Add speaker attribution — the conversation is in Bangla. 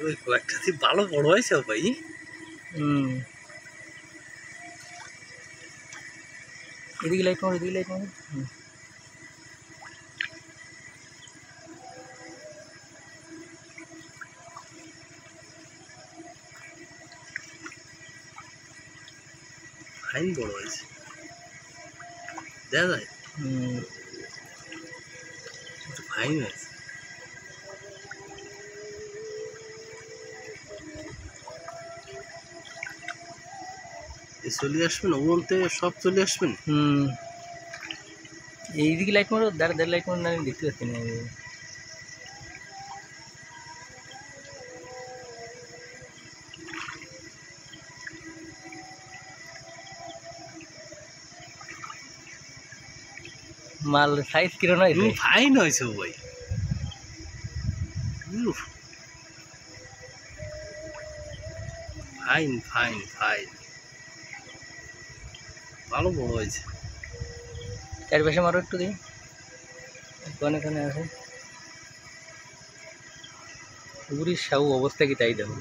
Speaker 1: ওই কয়েকটা ভালো বড় হয়েছে ভাই।
Speaker 2: এদিকে লাইট মারো, এদিকে লাইট মারো।
Speaker 1: ফাইন বড় হয়েছে, দেখা যায় ফাইন হয়েছে। চলে আসবেন ওখান থেকে, সব চলে আসবেন।
Speaker 2: এইদিকে লাইট মারো, দাঁড় লাইট মারো, না আমি দেখতে পাচ্ছি না। মাল সাইজ কিরকম হয়েছে?
Speaker 1: ফাইন হয়েছে ভাই, ফাইন ফাইন ফাইন, ভালো বড় হয়েছে।
Speaker 2: চারপাশে মারো একটু দিই, কোনে কোনে আছে। পুরী সাউ অবস্থা কি তাই দেখো।